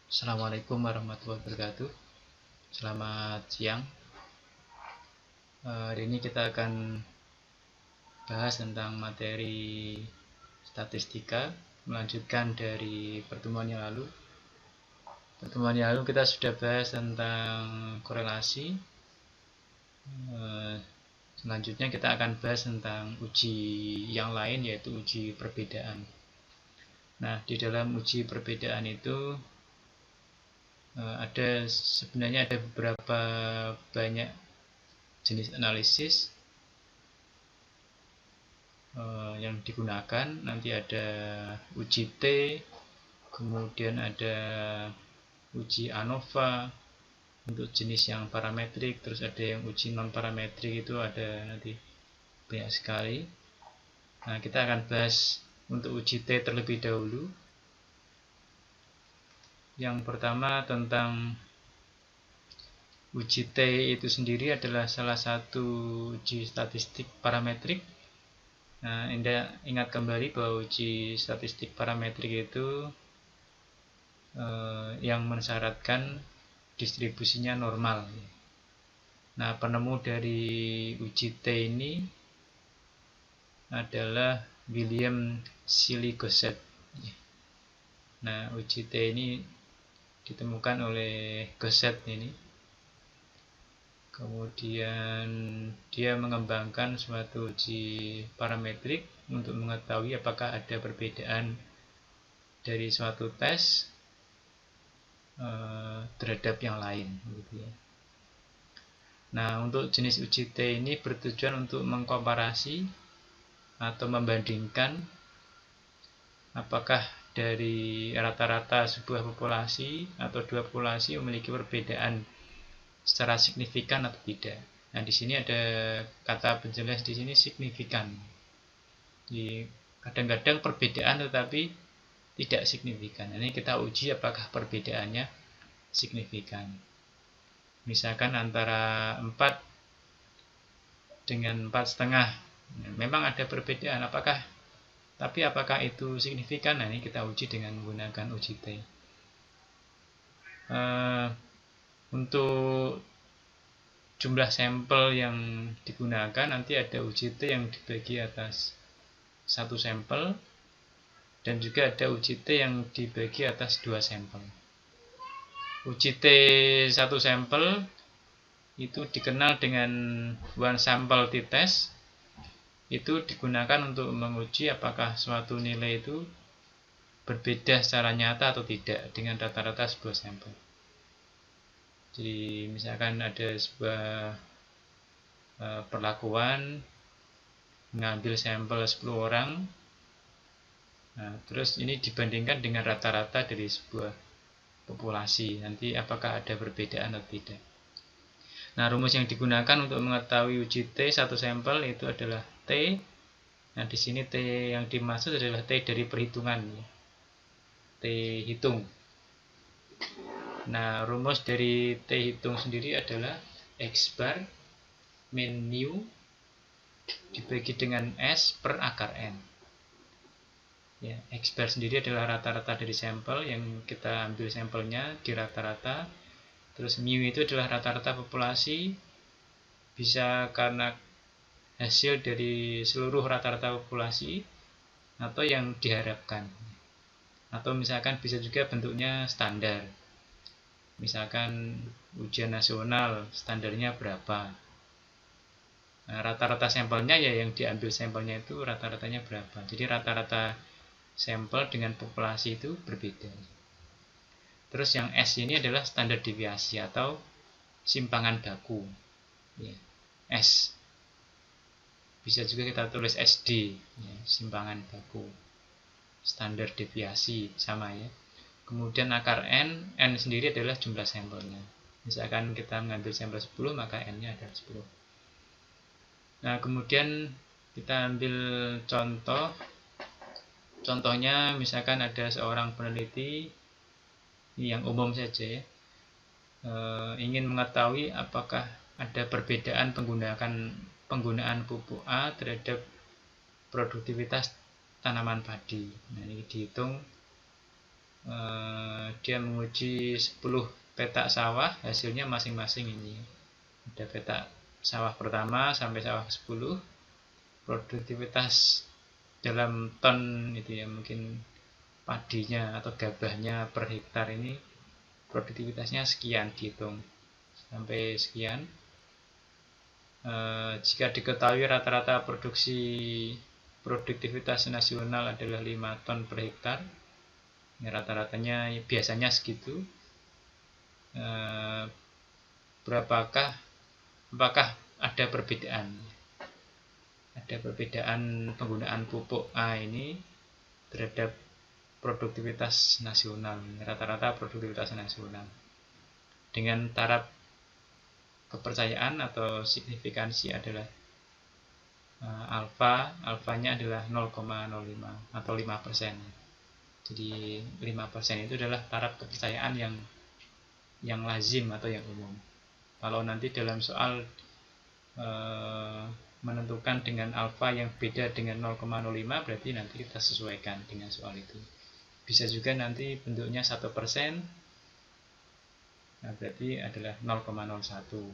Assalamualaikum warahmatullahi wabarakatuh. Selamat siang. Hari ini kita akan bahas tentang materi statistika, melanjutkan dari pertemuan yang lalu. Pertemuan yang lalu kita sudah bahas tentang korelasi. Selanjutnya kita akan bahas tentang uji yang lain, yaitu uji perbedaan. Nah, di dalam uji perbedaan itu sebenarnya ada beberapa banyak jenis analisis yang digunakan. Nanti ada uji T, kemudian ada uji ANOVA untuk jenis yang parametrik, terus ada yang uji non parametrik, itu ada nanti banyak sekali. Nah, kita akan bahas untuk uji T terlebih dahulu. Yang pertama tentang uji T itu sendiri adalah salah satu uji statistik parametrik. Nah, Anda ingat kembali bahwa uji statistik parametrik itu yang mensyaratkan distribusinya normal. Nah, penemu dari uji T ini adalah William Seeley Gosset. Nah, uji T ini ditemukan oleh Gosset ini. Kemudian dia mengembangkan suatu uji parametrik untuk mengetahui apakah ada perbedaan dari suatu tes terhadap yang lain, gitu ya. Nah, untuk jenis uji T ini bertujuan untuk mengkomparasi atau membandingkan apakah dari rata-rata sebuah populasi atau dua populasi memiliki perbedaan secara signifikan atau tidak. Nah, di sini ada kata penjelas di sini signifikan. Kadang-kadang perbedaan tetapi tidak signifikan. Ini kita uji apakah perbedaannya signifikan. Misalkan antara 4 dengan 4,5, memang ada perbedaan, tapi apakah itu signifikan? Nah, ini kita uji dengan menggunakan uji T. Untuk jumlah sampel yang digunakan nanti ada uji T yang dibagi atas satu sampel, dan juga ada uji T yang dibagi atas 2 sampel. Uji T satu sampel itu dikenal dengan one sample t-test. Itu digunakan untuk menguji apakah suatu nilai itu berbeda secara nyata atau tidak dengan rata-rata sebuah sampel. Jadi misalkan ada sebuah perlakuan mengambil sampel 10 orang, nah, terus ini dibandingkan dengan rata-rata dari sebuah populasi, nanti apakah ada perbedaan atau tidak. Nah, rumus yang digunakan untuk mengetahui uji T satu sampel itu adalah T. Nah, di sini T yang dimaksud adalah T dari perhitungan, T hitung. Nah, rumus dari T hitung sendiri adalah X bar min mu dibagi dengan S per akar N. Ya, X bar sendiri adalah rata-rata dari sampel yang kita ambil sampelnya di rata-rata. Terus mu itu adalah rata-rata populasi, bisa karena hasil dari seluruh rata-rata populasi atau yang diharapkan. Atau misalkan bisa juga bentuknya standar. Misalkan ujian nasional standarnya berapa. Nah, rata-rata sampelnya ya yang diambil sampelnya itu rata-ratanya berapa. Jadi rata-rata sampel dengan populasi itu berbeda. Terus yang S ini adalah standar deviasi atau simpangan baku. Ya, S. Bisa juga kita tulis SD, ya, simpangan baku. Standar deviasi sama ya. Kemudian akar N sendiri adalah jumlah sampelnya. Misalkan kita mengambil sampel 10, maka N-nya adalah 10. Nah, kemudian kita ambil contoh. Contohnya misalkan ada seorang peneliti, yang umum saja ya, ingin mengetahui apakah ada perbedaan penggunaan pupuk A terhadap produktivitas tanaman padi. Nah, ini dihitung dia menguji 10 petak sawah, hasilnya masing-masing ini. Ada petak sawah pertama sampai sawah 10, produktivitas dalam ton itu ya, mungkin padinya atau gabahnya per hektar ini produktivitasnya sekian, dihitung sampai sekian. Jika diketahui rata-rata produktivitas nasional adalah 5 ton per hektar, ya, rata-ratanya biasanya segitu. Apakah ada perbedaan? Ada perbedaan penggunaan pupuk A ini terhadap produktivitas nasional, rata-rata produktivitas nasional. Dengan taraf kepercayaan atau signifikansi adalah alfanya adalah 0,05 atau 5%. Jadi 5% itu adalah taraf kepercayaan yang lazim atau yang umum. Kalau nanti dalam soal menentukan dengan alfa yang beda dengan 0,05, berarti nanti kita sesuaikan dengan soal itu. Bisa juga nanti bentuknya 1%, nah berarti adalah 0,01.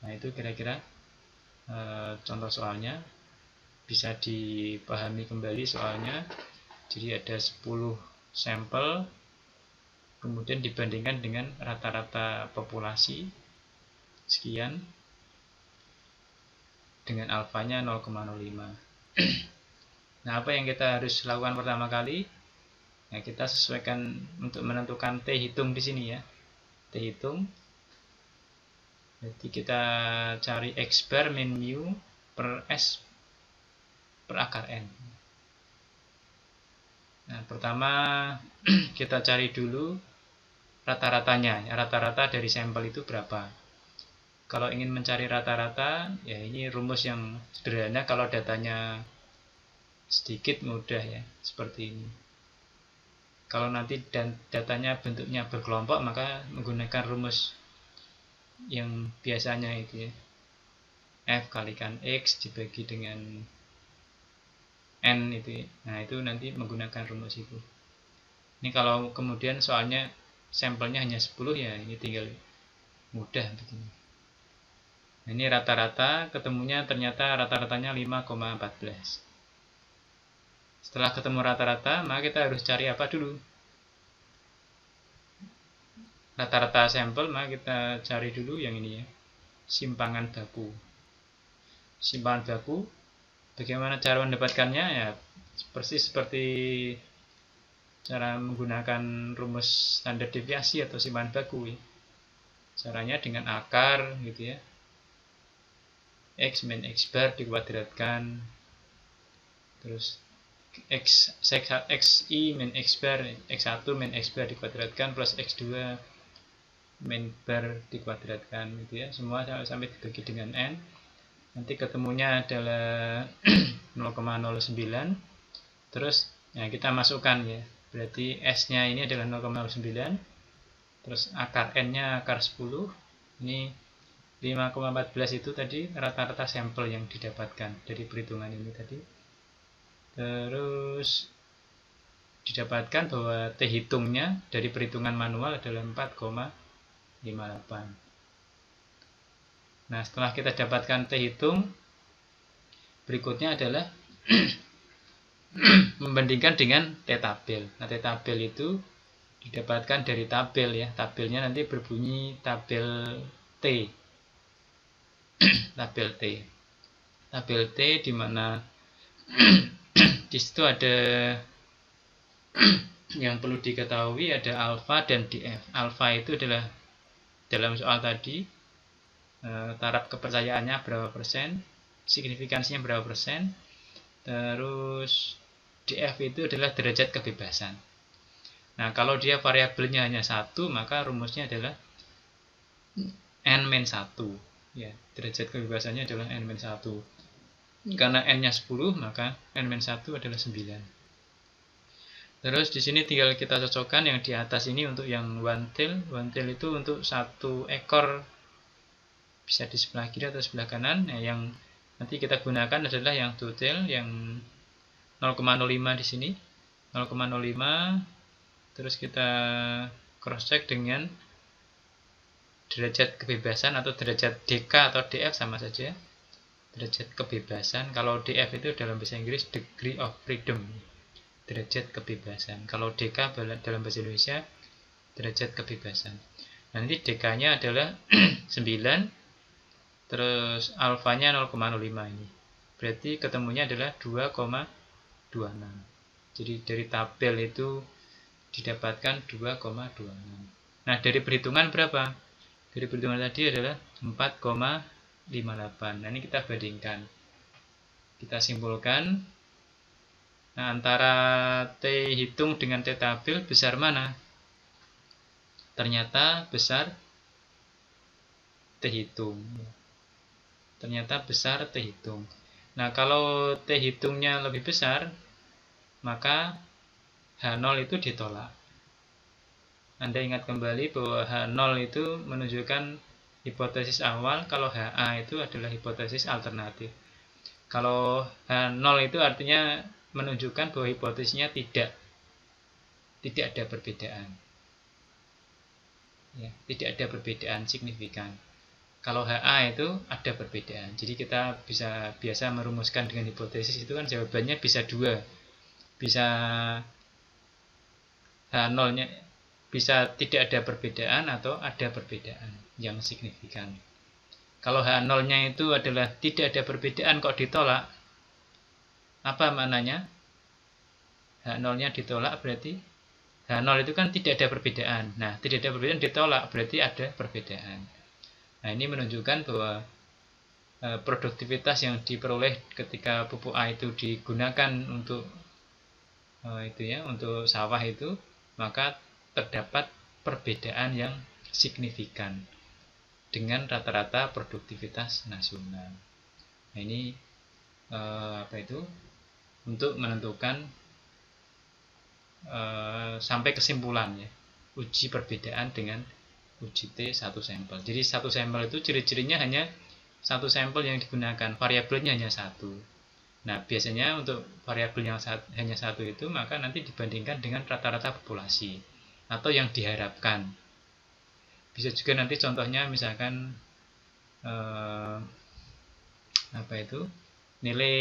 Nah itu kira-kira contoh soalnya, bisa dipahami kembali soalnya. Jadi ada 10 sampel, kemudian dibandingkan dengan rata-rata populasi sekian dengan alfanya 0,05. Nah, apa yang kita harus lakukan pertama kali? Nah, kita sesuaikan untuk menentukan T hitung di sini ya. T hitung. Jadi kita cari X bar min mu per S per akar N. Nah, pertama kita cari dulu rata-ratanya. Rata-rata dari sampel itu berapa? Kalau ingin mencari rata-rata, ya ini rumus yang sederhana. Kalau datanya sedikit mudah ya, seperti ini. Kalau nanti datanya bentuknya berkelompok, maka menggunakan rumus yang biasanya itu ya, F kalikan X dibagi dengan N itu ya. Nah itu nanti menggunakan rumus itu. Ini kalau kemudian soalnya sampelnya hanya 10 ya, ini tinggal mudah begini. Nah, ini rata-rata, ketemunya ternyata rata-ratanya 5,14. Setelah ketemu rata-rata, maka kita harus cari apa dulu? Rata-rata sampel, maka kita cari dulu yang ini ya, simpangan baku. Simpangan baku, bagaimana cara mendapatkannya? Ya, persis seperti cara menggunakan rumus standar deviasi atau simpangan baku ya. Caranya dengan akar gitu ya, X min X bar dikuadratkan, terus Xi min X bar, X1 min X bar dikuadratkan plus X2 min bar dikuadratkan gitu ya, semua sampai dibagi dengan N, nanti ketemunya adalah 0,09. Terus ya kita masukkan ya, berarti S nya ini adalah 0,09, terus akar N nya akar 10, ini 5,14 itu tadi rata-rata sampel yang didapatkan dari perhitungan ini tadi. Terus didapatkan bahwa T hitungnya dari perhitungan manual adalah 4,58. Nah, setelah kita dapatkan T hitung, berikutnya adalah membandingkan dengan T tabel. Nah, T tabel itu didapatkan dari tabel ya. Tabelnya nanti berbunyi tabel T. Tabel T. Tabel T di mana di situ ada yang perlu diketahui, ada alfa dan DF. Alfa itu adalah dalam soal tadi taraf kepercayaannya berapa persen, signifikansinya berapa persen, terus DF itu adalah derajat kebebasan. Nah, kalau dia variabelnya hanya 1, maka rumusnya adalah N-1 ya, derajat kebebasannya adalah N-1. Karena N-nya 10, maka N-1 adalah 9. Terus di sini tinggal kita cocokkan yang di atas ini untuk yang one tail. One tail itu untuk satu ekor, bisa di sebelah kiri atau sebelah kanan. Nah, yang nanti kita gunakan adalah yang two tail, yang 0,05 di sini. 0,05 Terus kita cross check dengan derajat kebebasan atau derajat DK atau DF sama saja. Derajat kebebasan, kalau DF itu dalam bahasa Inggris degree of freedom, derajat kebebasan. Kalau DK dalam bahasa Indonesia derajat kebebasan. Nanti DK-nya adalah 9, terus alfanya 0,05 ini. Berarti ketemunya adalah 2,26. Jadi dari tabel itu didapatkan 2,26. Nah, dari perhitungan berapa? Dari perhitungan tadi adalah 4,58. Nah, ini kita bandingkan. Kita simpulkan. Nah, antara T hitung dengan T tabel besar mana? Ternyata besar T hitung. Ternyata besar T hitung. Nah, kalau T hitungnya lebih besar, maka H0 itu ditolak. Anda ingat kembali bahwa H0 itu menunjukkan hipotesis awal, kalau HA itu adalah hipotesis alternatif. Kalau H0 itu artinya menunjukkan bahwa hipotesisnya tidak ada perbedaan. Ya, tidak ada perbedaan signifikan. Kalau HA itu ada perbedaan. Jadi kita biasa merumuskan dengan hipotesis itu kan jawabannya bisa 2. Bisa H0-nya bisa tidak ada perbedaan atau ada perbedaan yang signifikan. Kalau H0-nya itu adalah tidak ada perbedaan kok ditolak, apa maknanya? H0-nya ditolak berarti H0 itu kan tidak ada perbedaan. Nah, tidak ada perbedaan ditolak berarti ada perbedaan. Nah, ini menunjukkan bahwa produktivitas yang diperoleh ketika pupuk A itu digunakan untuk untuk sawah itu, maka terdapat perbedaan yang signifikan dengan rata-rata produktivitas nasional. Nah, ini untuk menentukan sampai kesimpulan ya, uji perbedaan dengan uji T satu sampel. Jadi satu sampel itu ciri-cirinya hanya satu sampel yang digunakan, variabelnya hanya satu. Nah, biasanya untuk variabel yang hanya satu itu, maka nanti dibandingkan dengan rata-rata populasi atau yang diharapkan. Bisa juga nanti contohnya misalkan nilai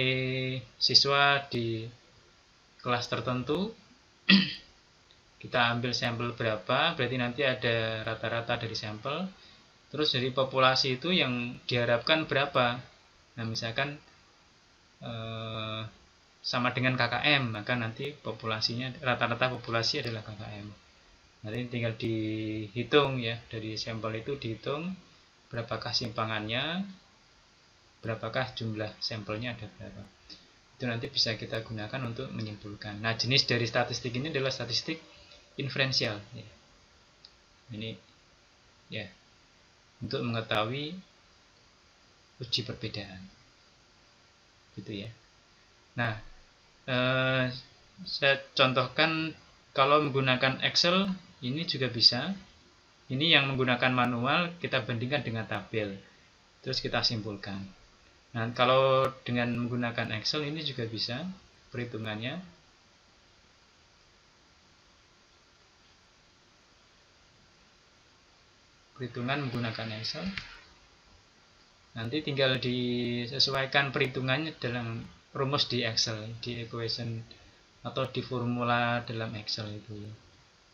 siswa di kelas tertentu kita ambil sampel berapa, berarti nanti ada rata-rata dari sampel, terus dari populasi itu yang diharapkan berapa. Nah, misalkan sama dengan KKM, maka nanti populasinya, rata-rata populasi adalah KKM. Nanti tinggal dihitung ya, dari sampel itu dihitung berapakah simpangannya, berapakah jumlah sampelnya ada berapa. Itu nanti bisa kita gunakan untuk menyimpulkan. Nah, jenis dari statistik ini adalah statistik inferensial ya. Ini ya, untuk mengetahui uji perbedaan gitu ya. Nah, saya contohkan kalau menggunakan Excel ini juga bisa. Ini yang menggunakan manual kita bandingkan dengan tabel, terus kita simpulkan. Nah, kalau dengan menggunakan Excel ini juga bisa perhitungannya. Perhitungan menggunakan Excel. Nanti tinggal disesuaikan perhitungannya dalam rumus di Excel, di equation atau di formula dalam Excel itu.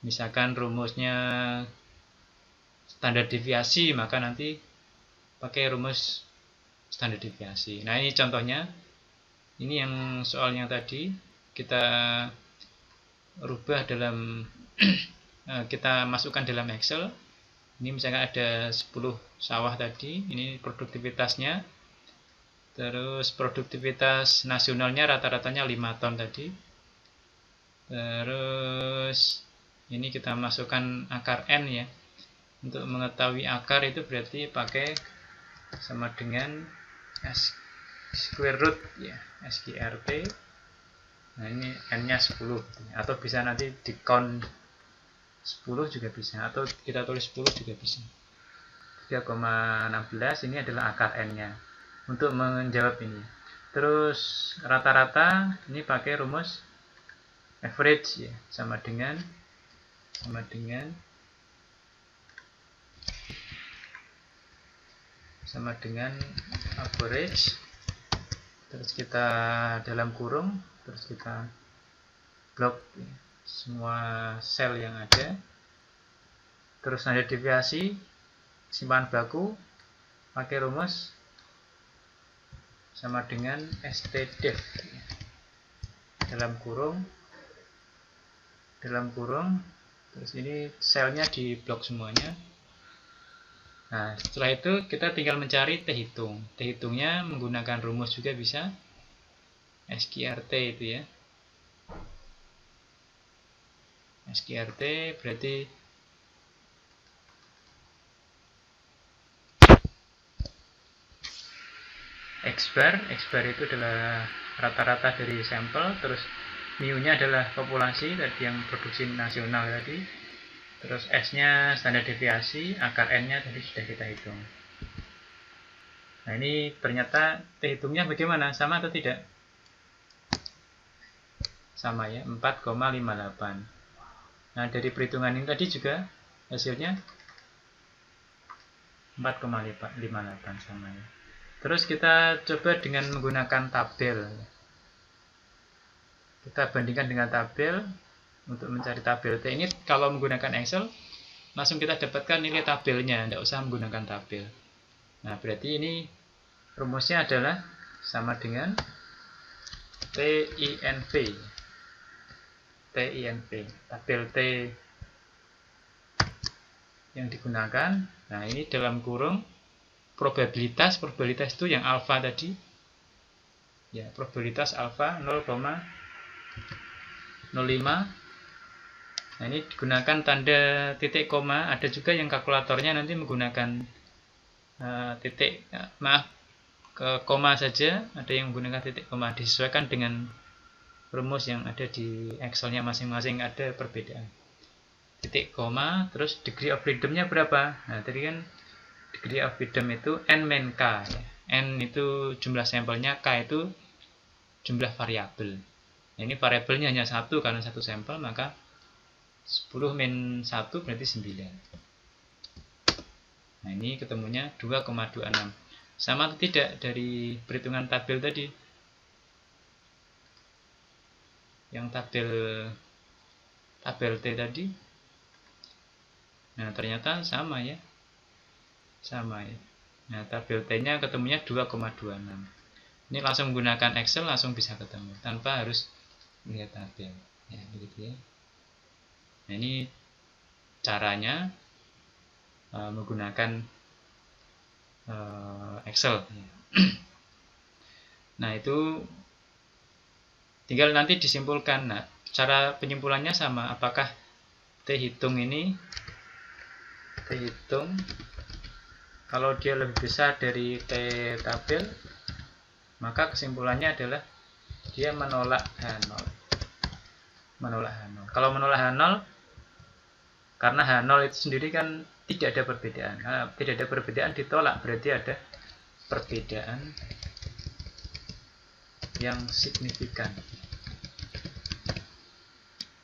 Misalkan rumusnya standar deviasi, maka nanti pakai rumus standar deviasi. Nah, ini contohnya. Ini yang soalnya tadi kita rubah dalam kita masukkan dalam Excel. Ini misalkan ada 10 sawah tadi, ini produktivitasnya. Terus produktivitas nasionalnya rata-ratanya 5 ton tadi. Terus ini kita masukkan akar N ya. Untuk mengetahui akar itu berarti pakai sama dengan square root ya, SQRT. Nah, ini N-nya 10 atau bisa nanti di count 10 juga bisa, atau kita tulis 10 juga bisa. 3,16 ini adalah akar N-nya untuk menjawab ini. Terus rata-rata ini pakai rumus average ya, sama dengan sama dengan average, terus kita dalam kurung, terus kita blok semua sel yang ada, terus standar deviasi simpan baku pakai rumus sama dengan stdef dalam kurung, terus ini selnya di blok semuanya. Nah, setelah itu kita tinggal mencari T hitung. T hitungnya menggunakan rumus juga bisa, SQRT itu ya. SQRT berarti X bar itu adalah rata-rata dari sampel, terus mu-nya adalah populasi tadi yang produksi nasional tadi, terus S-nya standar deviasi, akar N-nya tadi sudah kita hitung. Nah, ini ternyata T hitungnya bagaimana? Sama atau tidak? Sama ya, 4,58. Nah, dari perhitungan ini tadi juga hasilnya 4,58 sama ya. Terus kita coba dengan menggunakan tabel. Kita bandingkan dengan tabel untuk mencari tabel T. Ini kalau menggunakan Excel langsung kita dapatkan nilai tabelnya, tidak usah menggunakan tabel. Nah, berarti ini rumusnya adalah sama dengan TINV. Tabel T yang digunakan. Nah, ini dalam kurung probabilitas itu yang alfa tadi. Ya, probabilitas alfa 0,05. Nah, ini digunakan tanda titik koma. Ada juga yang kalkulatornya nanti menggunakan koma saja. Ada yang menggunakan titik koma. Disesuaikan dengan rumus yang ada di Excelnya masing-masing, ada perbedaan. Titik koma, terus degree of freedom-nya berapa? Nah, tadi kan degree of freedom itu N min K ya. N itu jumlah sampelnya, K itu jumlah variabel. Nah, ini variabelnya hanya 1 karena satu sampel, maka 10 min 1 berarti 9. Nah, ini ketemunya 2,26. Sama atau tidak dari perhitungan tabel tadi? Yang tabel T tadi. Nah, ternyata sama ya. Nah, tabel T-nya ketemunya 2,26. Ini langsung menggunakan Excel langsung bisa ketemu tanpa harus melihat tabel. Ya, begitu ya. Nah, ini caranya menggunakan Excel. Nah, itu tinggal nanti disimpulkan. Nah, cara penyimpulannya sama. Apakah T hitung kalau dia lebih besar dari T tabel, maka kesimpulannya adalah dia menolak H0. Kalau menolak H0, karena H0 itu sendiri kan tidak ada perbedaan. Karena tidak ada perbedaan ditolak, berarti ada perbedaan yang signifikan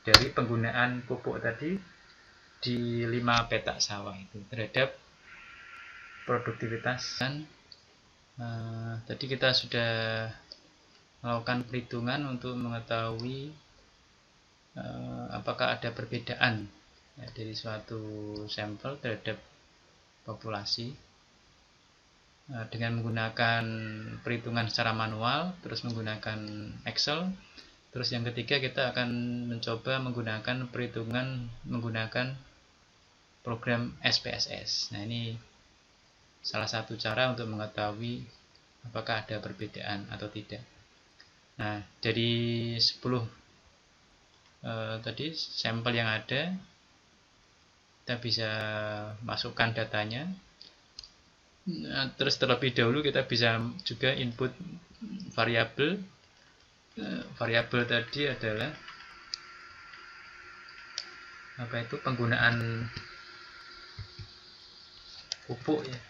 dari penggunaan pupuk tadi di 5 petak sawah itu terhadap produktivitas. Dan tadi kita sudah melakukan perhitungan untuk mengetahui apakah ada perbedaan ya, dari suatu sampel terhadap populasi dengan menggunakan perhitungan secara manual, terus menggunakan Excel. Terus yang ketiga kita akan mencoba menggunakan perhitungan menggunakan program SPSS. Nah, ini salah satu cara untuk mengetahui apakah ada perbedaan atau tidak. Nah, dari 10 tadi sampel yang ada, kita bisa masukkan datanya. Nah, terus terlebih dahulu kita bisa juga input variabel. Variabel tadi adalah penggunaan pupuk ya,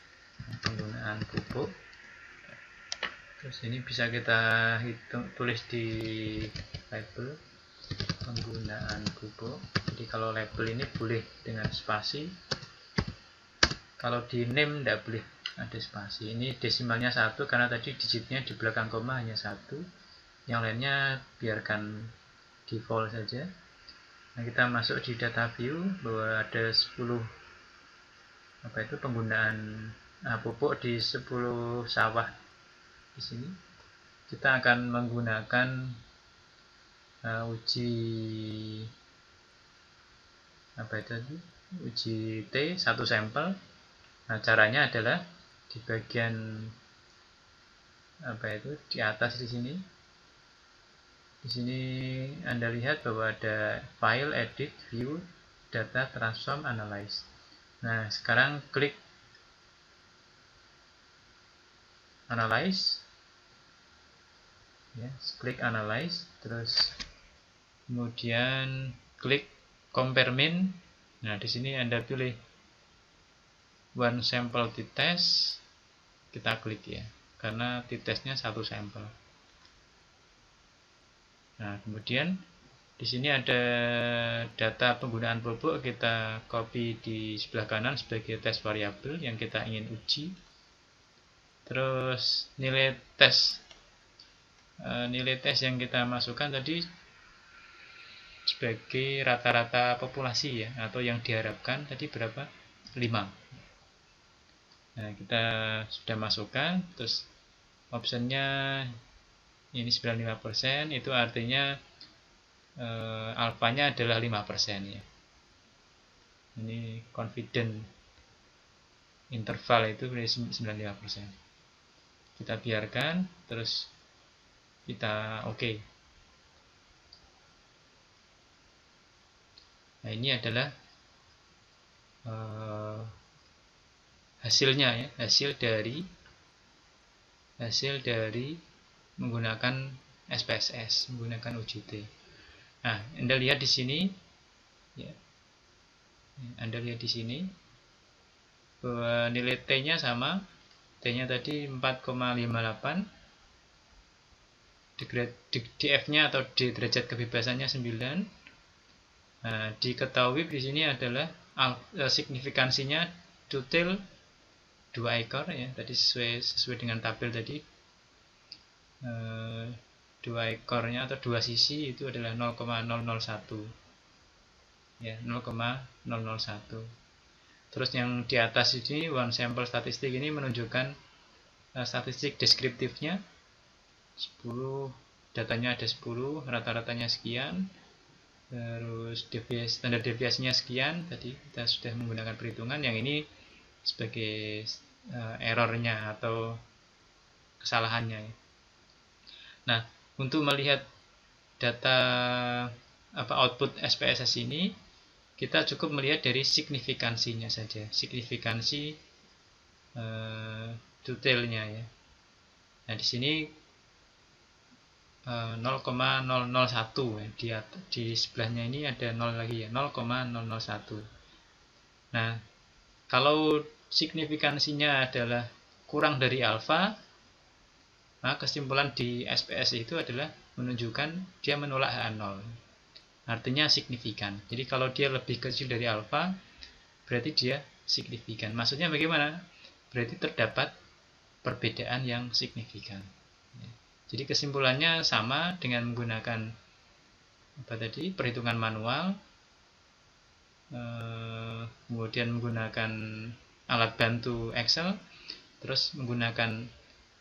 terus ini bisa kita tulis di label penggunaan pupuk. Jadi kalau label ini boleh dengan spasi, kalau di name tidak boleh ada spasi. Ini desimalnya 1 karena tadi digitnya di belakang koma hanya 1, yang lainnya biarkan default saja. Nah, kita masuk di data view bahwa ada 10 penggunaan pupuk di 10 sawah. Di sini kita akan menggunakan uji T satu sampel. Nah, caranya adalah di bagian di atas di sini. Di sini Anda lihat bahwa ada file, edit, view, data, transform, analyze. Nah, sekarang klik analyze. Ya, klik analyze, terus kemudian klik compare min. Nah, di sini Anda pilih one sample t-test, kita klik ya, karena t-testnya satu sampel. Nah, kemudian di sini ada data penggunaan pupuk, kita copy di sebelah kanan sebagai test variabel yang kita ingin uji. Terus nilai tes yang kita masukkan tadi sebagai rata-rata populasi ya, atau yang diharapkan tadi berapa? 5. Nah, kita sudah masukkan, terus optionnya ini 95%, itu artinya alfanya adalah 5% ya. Ini confident interval itu 95%. Kita biarkan, terus kita oke. Nah, ini adalah hasilnya ya, hasil dari menggunakan SPSS, menggunakan UGT. Nah, Anda lihat di sini ya. Anda lihat di sini bahwa nilai T-nya sama. T-nya tadi 4,58. DF-nya atau D derajat kebebasannya 9. Nah, diketahui di sini adalah signifikansinya total 2 ekor ya, tadi sesuai dengan tabel tadi. 2 ekornya atau 2 sisi itu adalah 0,001 ya, 0,001. Terus yang di atas ini one sample statistik ini menunjukkan statistik deskriptifnya 10, datanya ada 10, rata-ratanya sekian, terus standar deviasinya sekian. Tadi kita sudah menggunakan perhitungan, yang ini sebagai errornya atau kesalahannya ya. Nah, untuk melihat data output SPSS ini, kita cukup melihat dari signifikansinya saja, signifikansi detailnya ya. Nah, di sini 0,001 ya, di sebelahnya ini ada 0 lagi ya, 0,001. Nah, kalau signifikansinya adalah kurang dari alfa, maka kesimpulan di SPS itu adalah menunjukkan dia menolak H0, artinya signifikan. Jadi kalau dia lebih kecil dari alfa, berarti dia signifikan. Maksudnya bagaimana? Berarti terdapat perbedaan yang signifikan. Jadi kesimpulannya sama dengan menggunakan perhitungan manual, kemudian menggunakan alat bantu Excel, terus menggunakan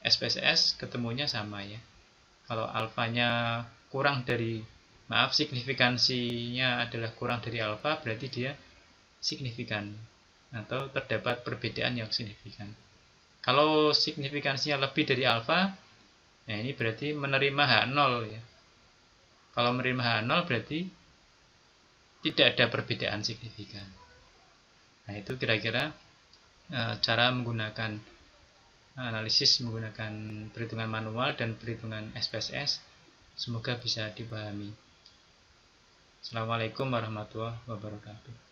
SPSS, ketemunya sama ya. Kalau alfanya kurang dari, signifikansinya adalah kurang dari alfa, berarti dia signifikan atau terdapat perbedaan yang signifikan. Kalau signifikansinya lebih dari alfa, nah ini berarti menerima H0 ya. Kalau menerima H0 berarti tidak ada perbedaan signifikan. Nah, itu kira-kira cara menggunakan analisis menggunakan perhitungan manual dan perhitungan SPSS. Semoga bisa dipahami. Assalamualaikum warahmatullahi wabarakatuh.